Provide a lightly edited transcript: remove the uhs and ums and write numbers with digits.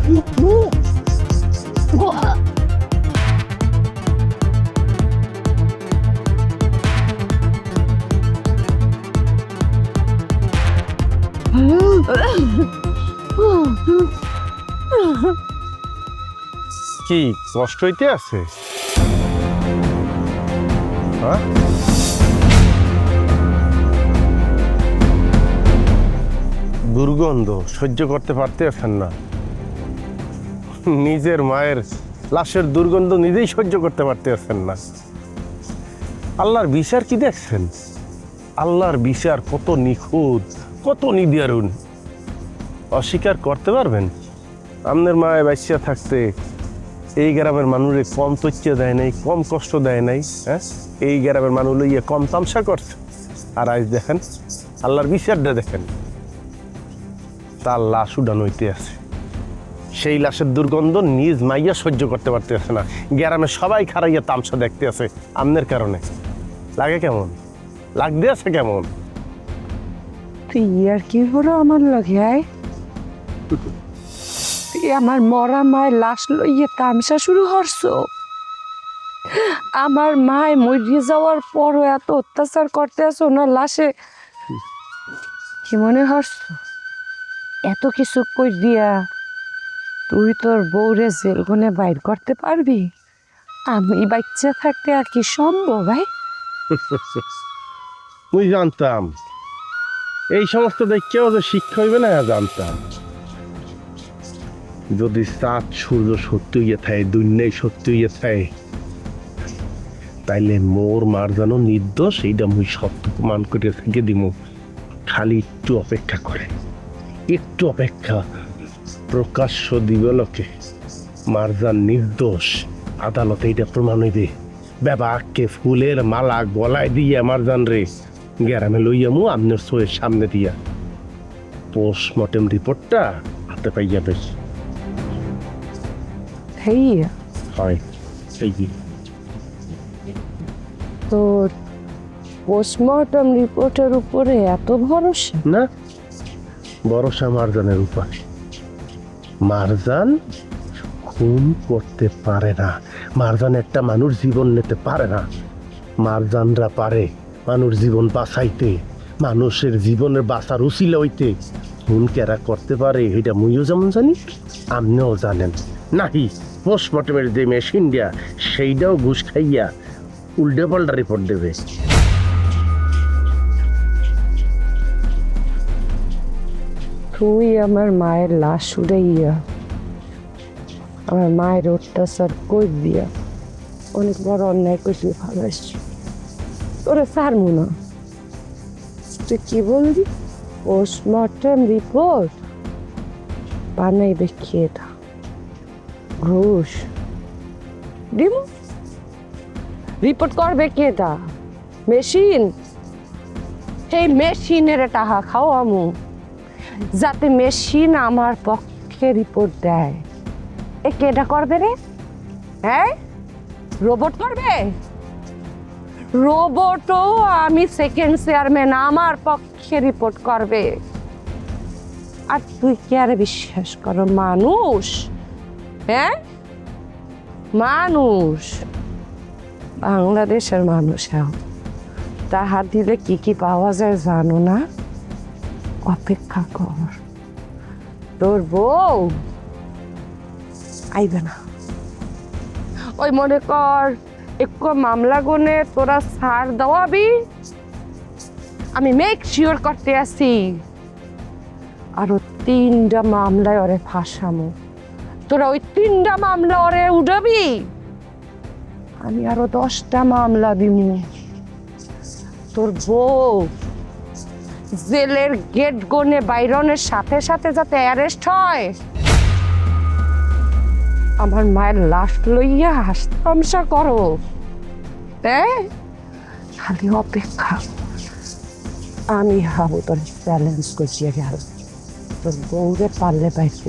কি কষ্ট হইতে আছে? হ্যাঁ, দুর্গন্ধ সহ্য করতে পারতেছেন না? নিজের মায়ের লাশের দুর্গন্ধ নিজেই সহ্য করতে পারতেছেন না? আল্লাহর বিচার কি দেখছেন? আল্লাহর বিচার কত নিখুঁত, কত নিদারুণ। অস্বীকার করতে পারবেন? আপনার মায়ের বাচ্চা থাকতে এই গ্রামের মানুষে কম তথ্য দেয় নাই, কম কষ্ট দেয় নাই। হ্যাঁ, এই গ্রামের মানুষ লইয়া কম তামসা করছে। আর আজ দেখেন আল্লাহর বিচারটা দেখেন, তার লাশ উড়ানো হইতে আছে। সেই লাশের দুর্গন্ধ নিজ মাইয়া সহ্য করতে পারতেছে না। গ্রামের সবাই খারাইয়া তামসা দেখতে আছে আপনার কারণে। লাগে কেমন? লাগতে আছে কেমন? তুই আর কি হলো আমার লগে? আয়, তুই আমার মরা মায়ের লাশ লইয়ে তামসা শুরু করছো? আমার মায় মরিয়ে যাওয়ার পরও এত অত্যাচার করতে আছো না লাশে? কি মনে হচ্ছে এত কিছু কই দিয়া তুই তোর বউরে জেলগনে বাইর করতে পারবি? আমি বাচ্চা থাকতে আর কি সম্ভব? ভাই মুই জানতাম এই সমস্ত দেখেও যে শিক্ষা হইবে না, জানতাম। যদি চাঁদ সূর্য সত্যি হইয়া থাকে, দুনিয়ায় সত্যি হইয়া থাকে, তাইলে মোর মার যেন নির্দোষ এইটা মুই সত্য প্রমাণ করে থেকে দিব। খালি একটু অপেক্ষা করে, একটু অপেক্ষা। প্রকাশ্য দিবলোকে মারজান নির্দোষ, আদালতে এটা প্রমাণ হইবে। বাবাকে ফুলের মালা গলায় দিয়ে মারজান রে গ্রামে লইয়ামু আপনার চোখের সামনে দিয়া। পোস্টমর্টেম রিপোর্টটা হাতে পাইয়া বেশ হয়। তোর পোস্টমর্টম রিপোর্টের উপরে এত ভরসা? না, ভরসা মারজানের উপরে। মারজান খুন করতে পারে না, মারজান একটা মানুষ জীবন নিতে পারে না। মারজানরা পারে মানুষ জীবন বাঁচাইতে, মানুষের জীবনের বাঁচার উচিলা হইতে। খুন কেরা করতে পারে এটা মুইও যেমন জানি, আপনিও জানেন। নাহি পোস্টমর্টমের যে মেশিন দিয়া সেইটাও ঘুষ খাইয়া উল্টে পাল্টা রিপোর্ট দেবে। তুই আমার মায়ের লাশ উড়াইয়া আমার মায়ের অত্যাচার কই দিয়া অনেক বড় অন্যায় করছি, ভালোবাসছি তোরে ছাড়বো না। তুই কি বললি? পোস্টমর্টম রিপোর্ট বানাইবে খেয়েটা ঘুষ দিব? রিপোর্ট করবে কেটা? মেশিন। সেই মেশিনের টাকা খাও আমু, যাতে মেশিন আমার পক্ষে রিপোর্ট দেয়। এ কেটা করবে রে? হ্যাঁ, রোবট করবে? রোবটও আমি সেকেন্ড চেয়ারম্যান, আমার পক্ষে রিপোর্ট করবে। আর তুই কি আরে বিশ্বাস করো মানুষ? হ্যাঁ, মানুষ, বাংলাদেশের মানুষ। তাহা দিলে কি কি পাওয়া যায় জানো না? অপেক্ষা কর, তোর বউ আইবে না। ওই মনে কর একটু মামলা গুনে তোরা ছাড় দেওয়াবি, আমি মেক শিওর করতে আসি। আরো 3টা মামলায় ওরে ফাঁসামো, তোরা ওই 3টা মামলা ওরে উঠাবি, আমি আরো 10টা মামলা দিমু। তোর বউ জেলের গেট গনে বাইরনের সাথে সাথে যাতে অ্যারেস্ট হয়, আমার মায়ের লাশ লইয়া হাসতামশা করো। খালি অপেক্ষা, আমি হাবো তোর চ্যালেঞ্জ করছি। তোর বউরে পারলে পাইছি